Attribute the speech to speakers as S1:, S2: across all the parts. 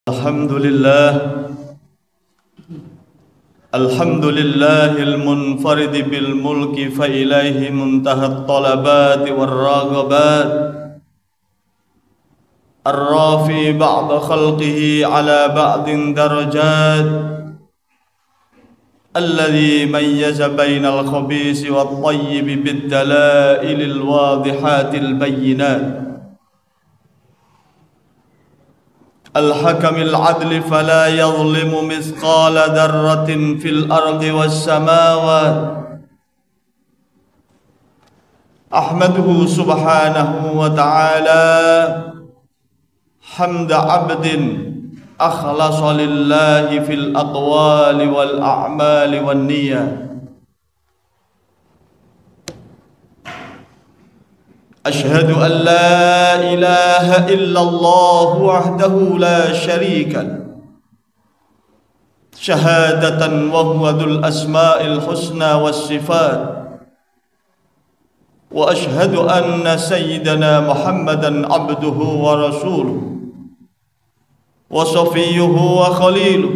S1: الحمد لله المنفرد بالملك فإليه منتهى الطلبات والراغبات الرافي بعض خلقه على بعض درجات الذي ميز بين الخبيث والطيب بالدلائل الواضحات البينات الحكم العدل فلا يظلم مثقال ذرة في الأرض والسماوات أحمده سبحانه وتعالى حمد عبد أخلص لله في الأقوال والأعمال والنيات أشهد أن لا إله إلا الله وحده لا شريك له شهادة وهو ذو الأسماء الحسنى والصفات وأشهد أن سيدنا محمدا عبده ورسوله وصفيه وخليله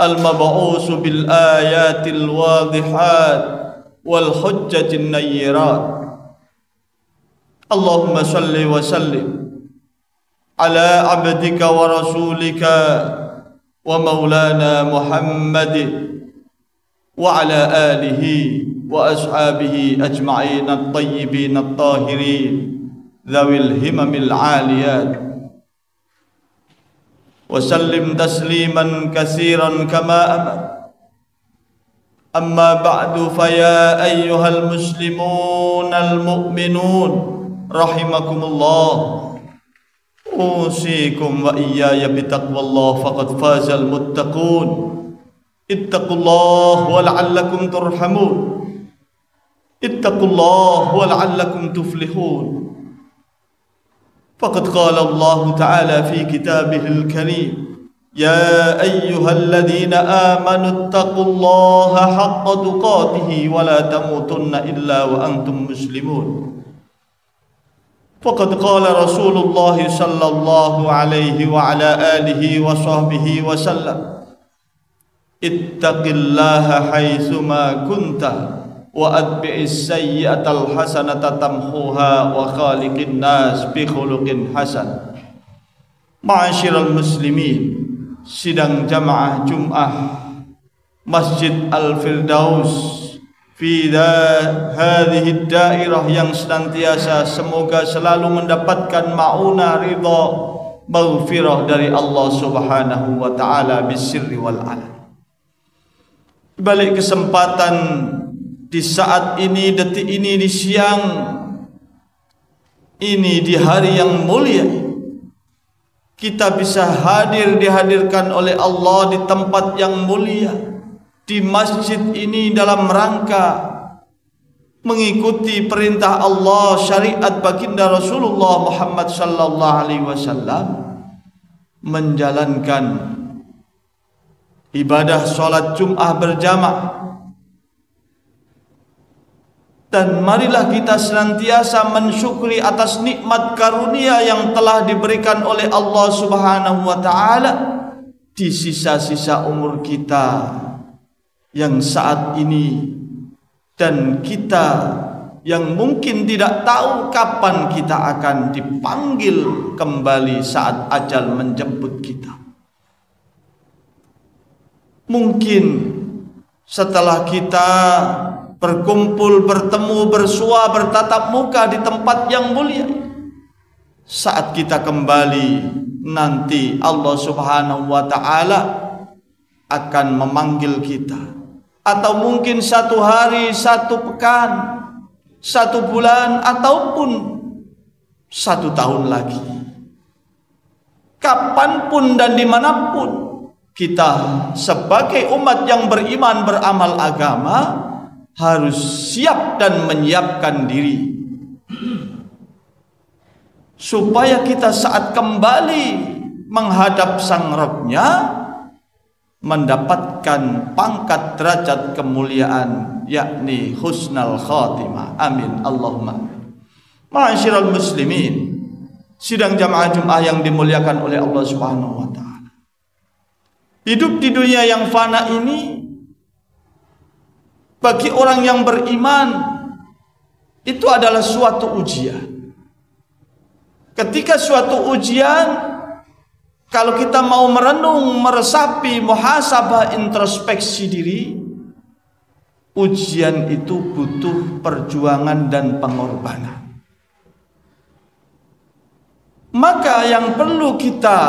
S1: المبعوث بالآيات الواضحات والحجة النيرات اللهم صل وسلم على عبدك ورسولك ومولانا محمد وعلى آله وأصحابه أجمعين الطيبين الطاهرين ذوي الهمم العاليات وسلم تسليما كثيرا كما أمر أما بعد فيا أيها المسلمون المؤمنون رحمكم الله أوصيكم وإياي بتقوى الله فقد فاز المتقون اتقوا الله ولعلكم ترحمون اتقوا الله ولعلكم تفلحون فقد قال الله تعالى في كتابه الكريم يا أيها الذين آمنوا اتقوا الله حق تقاته ولا تموتن إلا وأنتم مسلمون فقد قال رسول الله صلى الله عليه وعلى آله وصحبه وسلم اتق الله حيثما كنت وأتبع السيئة الحسنة تمحوها وخالق الناس بخلق حسن معاشر المسلمين sidang jamaah Jum'ah Masjid Al-Firdaus fi hadhihi dairah yang senantiasa semoga selalu mendapatkan ma'unah ridha maghfirah dari Allah Subhanahu wa taala bisirri wal alan. Balik kesempatan di saat ini, detik ini, di siang ini, di hari yang mulia, kita bisa dihadirkan oleh Allah di tempat yang mulia, di masjid ini dalam rangka mengikuti perintah Allah, syariat baginda Rasulullah Muhammad sallallahu alaihi wasallam, menjalankan ibadah sholat Jum'ah berjamaah. Dan marilah kita senantiasa mensyukuri atas nikmat karunia yang telah diberikan oleh Allah Subhanahu wa taala di sisa-sisa umur kita yang saat ini, dan kita yang mungkin tidak tahu kapan kita akan dipanggil kembali saat ajal menjemput kita. Mungkin setelah kita berkumpul, bertemu, bersua, bertatap muka di tempat yang mulia, saat kita kembali nanti Allah Subhanahu wa taala akan memanggil kita, atau mungkin satu hari, satu pekan, satu bulan, ataupun satu tahun lagi. Kapanpun dan dimanapun kita sebagai umat yang beriman, beramal agama, harus siap dan menyiapkan diri supaya kita saat kembali menghadap Sang Rabb-Nya mendapatkan pangkat derajat kemuliaan, yakni husnal khatimah. Amin Allahumma. Ma'asyiral muslimin, Sidang jamaah Jum'ah yang dimuliakan oleh Allah Subhanahu wa taala. Hidup di dunia yang fana ini bagi orang yang beriman itu adalah suatu ujian. Ketika suatu ujian, kalau kita mau merenung, meresapi, muhasabah, introspeksi diri, ujian itu butuh perjuangan dan pengorbanan. Maka yang perlu kita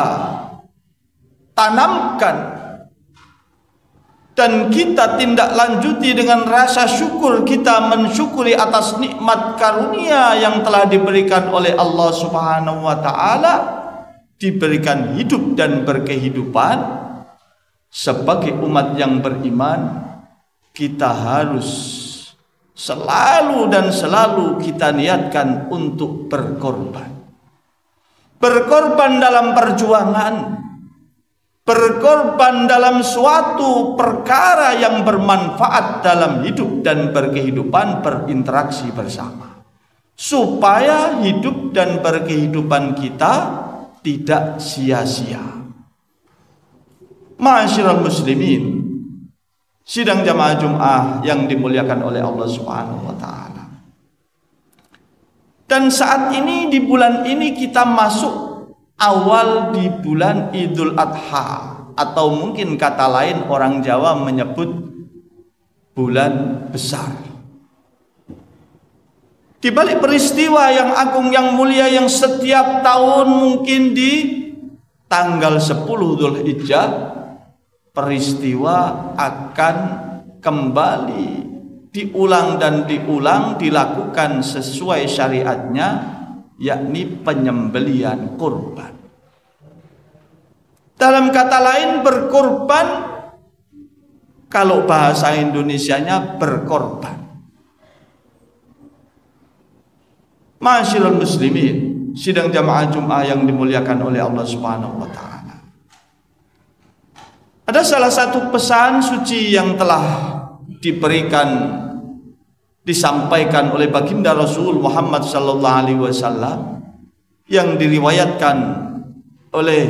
S1: tanamkan dan kita tindak lanjuti dengan rasa syukur, kita mensyukuri atas nikmat karunia yang telah diberikan oleh Allah Subhanahu wa taala, diberikan hidup dan berkehidupan. Sebagai umat yang beriman, kita harus selalu dan selalu kita niatkan untuk berkorban. Berkorban dalam perjuangan, berkorban dalam suatu perkara yang bermanfaat dalam hidup dan berkehidupan, berinteraksi bersama, supaya hidup dan berkehidupan kita tidak sia-sia. Ma'asyiral muslimin, sidang jamaah Jum'ah yang dimuliakan oleh Allah Subhanahu wa taala. Dan saat ini, di bulan ini, kita masuk awal di bulan Idul Adha, atau mungkin kata lain orang Jawa menyebut bulan besar. Di balik peristiwa yang agung, yang mulia, yang setiap tahun mungkin di tanggal 10 Dzulhijjah, peristiwa akan kembali diulang dan diulang, dilakukan sesuai syariatnya, yakni penyembelihan kurban. Dalam kata lain, berkorban, kalau bahasa Indonesianya berkorban. Ma'asyiral muslimin, sidang jamaah Jum'ah yang dimuliakan oleh Allah Subhanahu wa taala. Ada salah satu pesan suci yang telah disampaikan oleh baginda Rasul Muhammad sallallahu alaihi wasallam, yang diriwayatkan oleh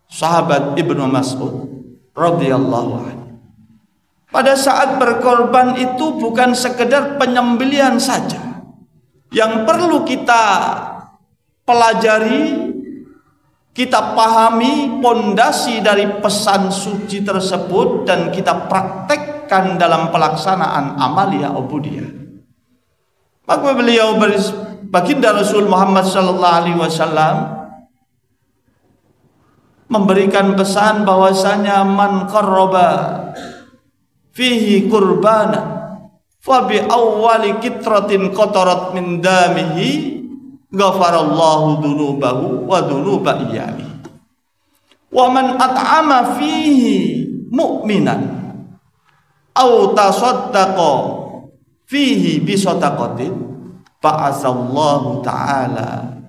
S1: sahabat Ibnu Mas'ud radhiyallahu anhu. Pada saat berkorban itu bukan sekedar penyembelihan saja. Yang perlu kita pelajari, kita pahami pondasi dari pesan suci tersebut dan kita praktekkan dalam pelaksanaan amaliyah ubudiyah. Maka beliau baginda Rasul Muhammad sallallahu alaihi wasallam memberikan pesan bahwasanya man qarraba fihi qurbana fa bi awwali kitratin qatarat min damihi ghafarallahu dunubahu wa dunuba iyali. Wa man at'ama fihi mu'minan aw tasaddaqa fihi bi sadaqatin ba'atsallahu ta'ala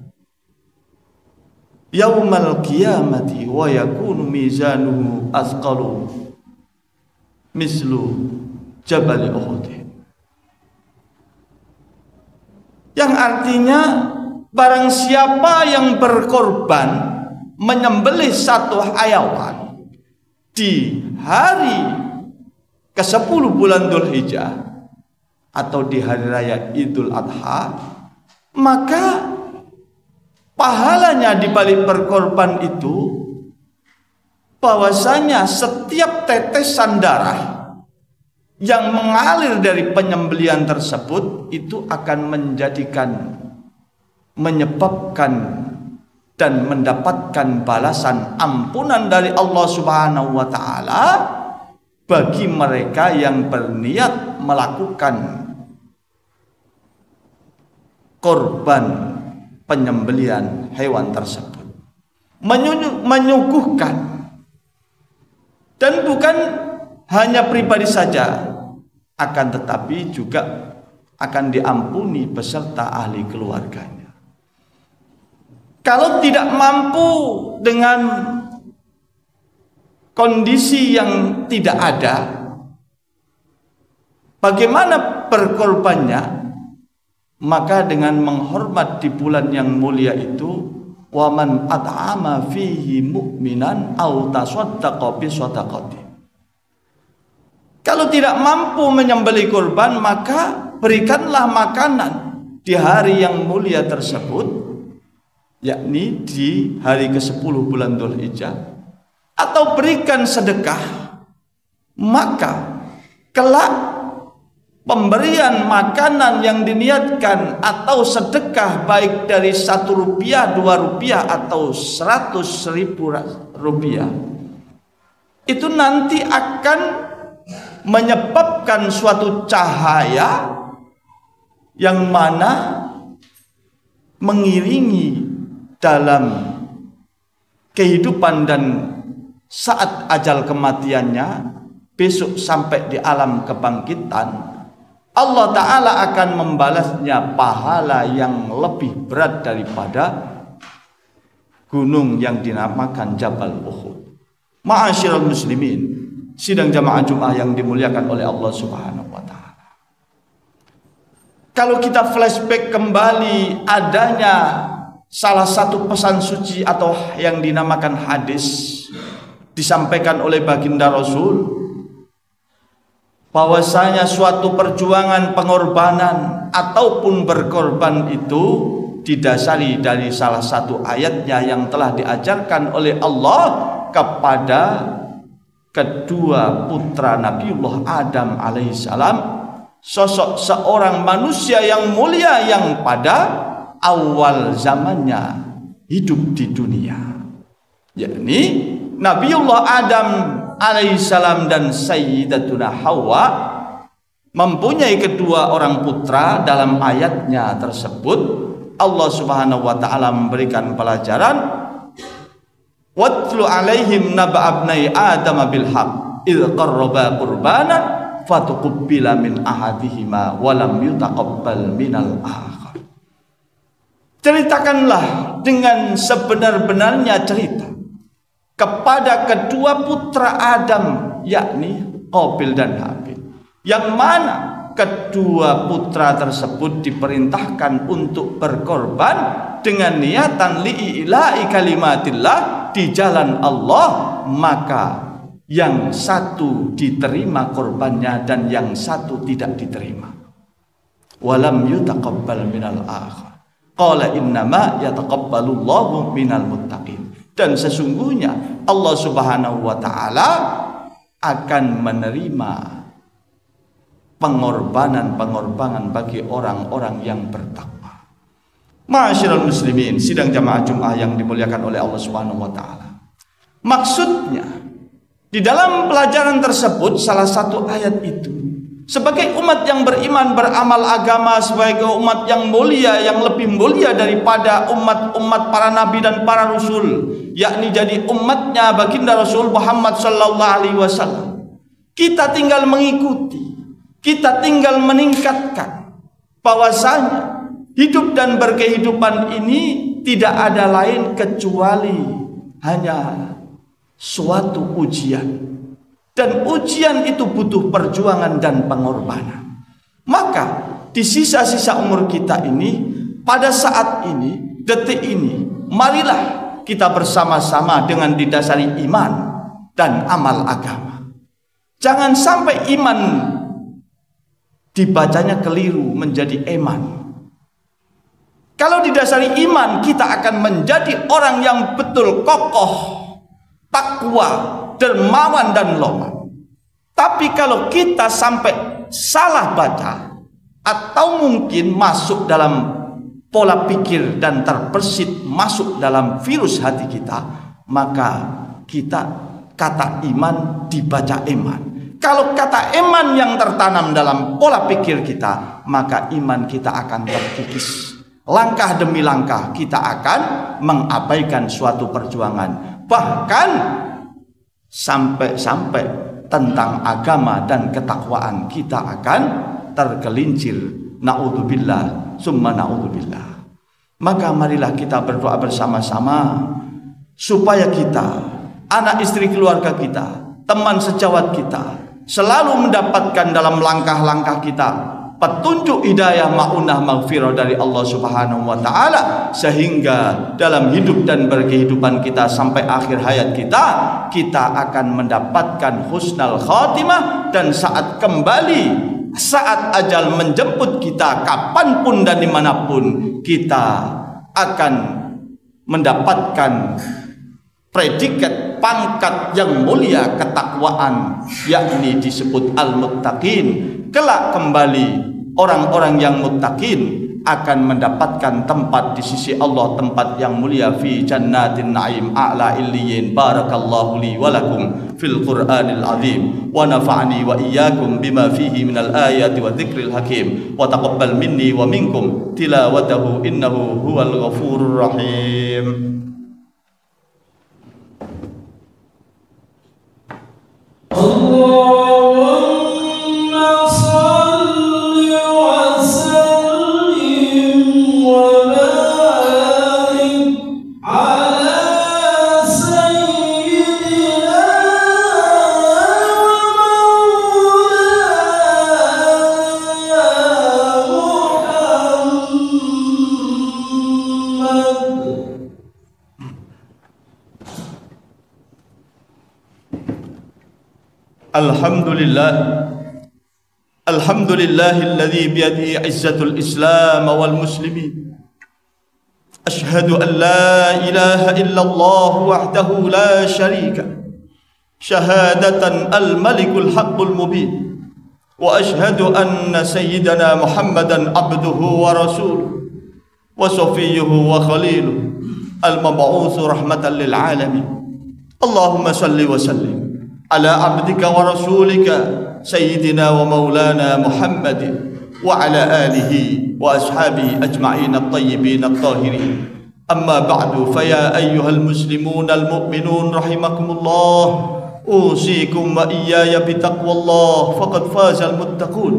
S1: yaumal qiyamati wa yakunu mizanuhu asqalu mislu jabal Uhud. Yang artinya, barang siapa yang berkorban menyembelih satu hayawan di hari ke-10 bulan Dzulhijjah atau di hari raya Idul Adha, maka pahalanya di balik berkorban itu bahwasanya setiap tetesan darah yang mengalir dari penyembelihan tersebut itu akan menyebabkan dan mendapatkan balasan ampunan dari Allah Subhanahu wa taala bagi mereka yang berniat melakukan korban penyembelihan hewan tersebut, menyuguhkan. Dan bukan hanya pribadi saja, akan tetapi juga akan diampuni beserta ahli keluarganya. Kalau tidak mampu dengan kondisi yang tidak ada, bagaimana berkorbannya? Maka dengan menghormat di bulan yang mulia itu, wa man at'ama fihi mu'minan aw tasaddaqa bi shadaqati. Kalau tidak mampu menyembelih kurban, maka berikanlah makanan di hari yang mulia tersebut, yakni di hari ke-10 bulan Dzulhijjah, atau berikan sedekah. Maka kelak pemberian makanan yang diniatkan atau sedekah, baik dari 1 rupiah, 2 rupiah, atau 100.000 rupiah, itu nanti akan menyebabkan suatu cahaya yang mana mengiringi dalam kehidupan dan saat ajal kematiannya, besok sampai di alam kebangkitan, Allah Ta'ala akan membalasnya pahala yang lebih berat daripada gunung yang dinamakan Jabal Uhud. Ma'asyiral muslimin, sidang jamaah Jumat yang dimuliakan oleh Allah Subhanahu wa Ta'ala. Kalau kita flashback kembali adanya salah satu pesan suci atau yang dinamakan hadis disampaikan oleh baginda Rasul, bahwasanya suatu perjuangan pengorbanan ataupun berkorban itu didasari dari salah satu ayatnya yang telah diajarkan oleh Allah kepada kedua putra Nabiullah Adam alaihissalam, sosok seorang manusia yang mulia yang pada awal zamannya hidup di dunia, yakni Nabiullah Adam alaihissalam dan Sayyidatuna Hawa mempunyai kedua orang putra. Dalam ayatnya tersebut Allah Subhanahu wa Ta'ala memberikan pelajaran, watlu alaihim naba abnai adam bil haq idh qarraba qurbanan fatuqabbala min ahadihima wa lam yutaqabbal minal akhar. Ceritakanlah dengan sebenar-benarnya cerita kepada kedua putra Adam, yakni Qabil dan Habil, yang mana kedua putra tersebut diperintahkan untuk berkorban dengan niatan li'ila'i kalimatillah di jalan Allah, maka yang satu diterima korbannya dan yang satu tidak diterima. Walam yutaqabbal minal akhar qala innama yataqabbalullahu minal muttaqin. Dan sesungguhnya Allah Subhanahu wa Ta'ala akan menerima pengorbanan bagi orang-orang yang bertakwa. Ma'asyiral muslimin, sidang jamaah Jumat yang dimuliakan oleh Allah Subhanahu wa Ta'ala. Maksudnya di dalam pelajaran tersebut salah satu ayat itu, sebagai umat yang beriman beramal agama, sebagai umat yang mulia, yang lebih mulia daripada umat-umat para nabi dan para rasul, yakni jadi umatnya baginda Rasul Muhammad sallallahu alaihi wasallam, kita tinggal mengikuti, kita tinggal meningkatkan bahwasanya hidup dan berkehidupan ini tidak ada lain kecuali hanya suatu ujian. Dan ujian itu butuh perjuangan dan pengorbanan. Maka di sisa-sisa umur kita ini, pada saat ini, detik ini, marilah kita bersama-sama dengan didasari iman dan amal agama. Jangan sampai iman dibacanya keliru menjadi eman. Kalau didasari iman, kita akan menjadi orang yang betul kokoh, takwa, dermawan dan loman. Tapi kalau kita sampai salah baca atau mungkin masuk dalam pola pikir dan terbersit masuk dalam virus hati kita, maka kita kata iman dibaca eman. Kalau kata eman yang tertanam dalam pola pikir kita, maka iman kita akan terkikis. Langkah demi langkah kita akan mengabaikan suatu perjuangan. Bahkan sampai tentang agama dan ketakwaan kita akan tergelincir. Na'udzubillah summa na'udzubillah. Maka marilah kita berdoa bersama-sama supaya kita, anak istri keluarga kita, teman sejawat kita selalu mendapatkan dalam langkah-langkah kita petunjuk hidayah, maunah, maghfirah dari Allah Subhanahu wa taala, sehingga dalam hidup dan berkehidupan kita sampai akhir hayat kita akan mendapatkan husnul khatimah, dan saat kembali, saat ajal menjemput kita kapanpun dan dimanapun, kita akan mendapatkan predikat pangkat yang mulia ketakwaan, yakni disebut al-muttaqin. Kelak kembali orang-orang yang muttaqin akan mendapatkan tempat di sisi Allah, tempat yang mulia fi jannatin na'im a'la illiyin. Barakallahu li wa lakum fil Qur'anil azim wa nafa'ani wa iyyakum bima fihi minal ayati wa dzikril hakim wa taqabbal minni wa minkum tilawatahu innahu huwal ghafurur rahim. Allahumma salli wa sallim wa barik ala sayyidina wa maulana Muhammad. Alhamdulillahilladzi biyadihi izzatul Islam wal muslimin. Ashhadu an la ilaha illallah wahdahu la syarika syahadatan al-malikul haqqul mubin. Wa ashhadu anna sayyidana Muhammadan abduhu wa rasuluhu wa safiyyuhu wa khaliluhu al-mab'utsu rahmatan lil alamin. Allahumma salli wa sallim ala abdika wa rasulika sayyidina wa maulana Muhammadin wa ala alihi wa ashabihi ajma'in at-tayyibin at-tahirin. Amma ba'du, faya ayyuhal muslimun al-mu'minun rahimakumullah, usikum wa iyaya bitaqwallah, faqad fazal muttaqun.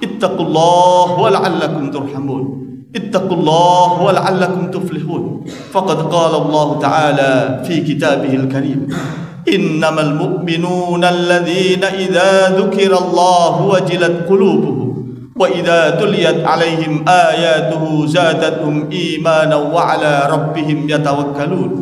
S1: Ittaqullah wa la'allakum turhamun. Ittaqullah wa la'allakum tuflihun. Faqad qala Allah ta'ala fi kitabihil karim, innamal mu'minuna alladhina idza dzukirallahu wajilat qulubuhum wa idza tuliyat 'alaihim ayatuhu zadatuhum imanan wa 'ala rabbihim yatawakkalun.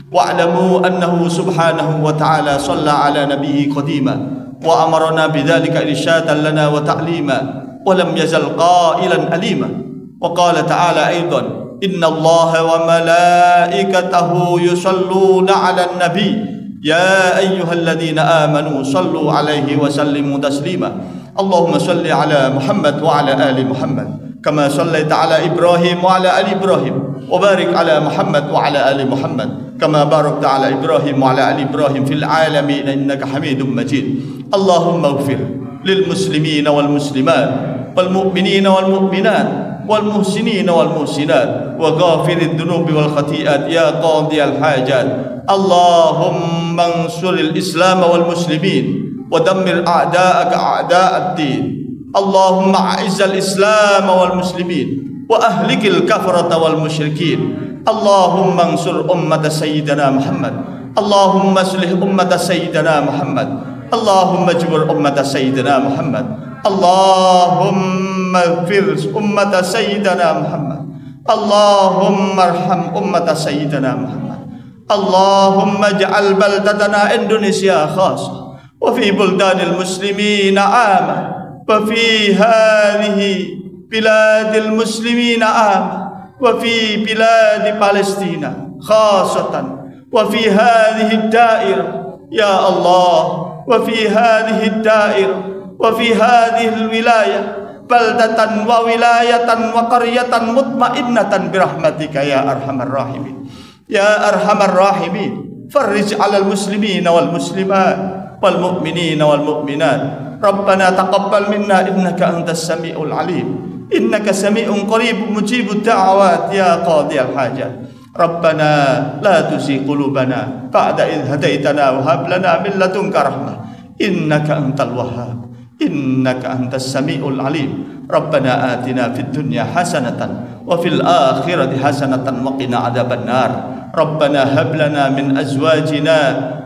S1: Wa'lamu annahu subhanahu wa ta'ala shalla 'ala nabiyhi qadima wa amarna bidzalika irsyatan lana wa ta'lima wa lam yazal qailan alima. Wa qala ta'ala aidan, innallaha wa malaikatahu yusalluna 'alan nabiy ya ayyuhalladzina amanu sallu alaihi wa sallimu taslima. Allahumma salli ala Muhammad wa ala ali Muhammad kama sallaita ala Ibrahim wa ala ali Ibrahim wa barik ala Muhammad wa ala ali Muhammad kama barakta ala Ibrahim wa ala ali Ibrahim fil alamin innaka Hamidum Majid. Allahumma ighfir lil muslimina wal muslimat wal mu'minina wal mu'minat wal muhsinina wal muhsinat wa ghafirid dunubi wal khati'at ya qadiyal hajat. Allahumma ansuril Islam wal muslimin wa dammir a'da'aka a'da'ad din. Allahumma a'izzal Islam wal muslimin wa ahlikil kafarata wal musyrikin. Allahumma ansur ummata sayyidina Muhammad. Allahumma aslih ummata sayyidina Muhammad. Allahumma jbur ummata sayyidina Muhammad. Allahumma ighfir ummata sayyidina Muhammad. Allahumma arham ummata sayyidina Muhammad. Allahumma ja'al baldatana Indonesia khassa wa fi buldanil muslimina ama wa fi hadhihi biladil muslimina ama wa fi biladi Palestina khassatan wa fi hadhihi dairah ya Allah wa fi hadhihi dairah wa fi hadhihi wilayah baldatan wa wilayatan wa qaryatan mutmainnatan birahmatika ya arhamar rahimin. Ya arhamar rahimin, farrij 'alal muslimina wal muslimat wal mu'minina wal mu'minat. Rabbana taqabbal minna innaka antas samiul alim. Innaka sami'un qaribun mujibud da'awat ya qadiyal hajat. Rabbana la tuzigh qulubana ba'da idh hadaitana wa hab lana min ladunka rahmah. Innaka antal wahhab. Innaka antas samiul alim. Rabbana atina fid dunya hasanatan wa fil akhirati hasanatan wa qina adzabannar. Rabbana hab lana min azwajina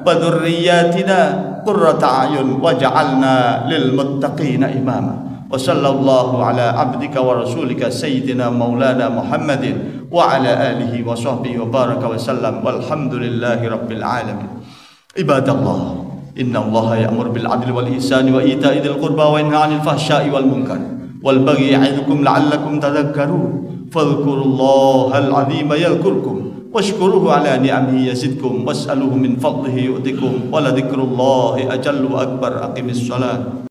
S1: wa dhurriyyatina qurrata a'yun waj'alna lil muttaqina imama. Wa sallallahu ala abdika wa rasulika sayyidina maulana Muhammadin wa ala alihi wa sahbihi wa baraka wa sallam walhamdulillahi rabbil alamin. Ibadallah, inna allaha ya'mur bil adli wal ihsani wa ita'i dzil qurba wa yanha 'anil fahsya'i wal munkar wal baghi ya'idukum la'allakum tadhakkarun. Fadhkurullahal 'azima yadhkurkum washkuruhu 'ala ni'amihi yazidkum was'aluhu min fadlihi yu'tikum wa la dzikrullahi ajallu wa akbar. Aqimis shalah.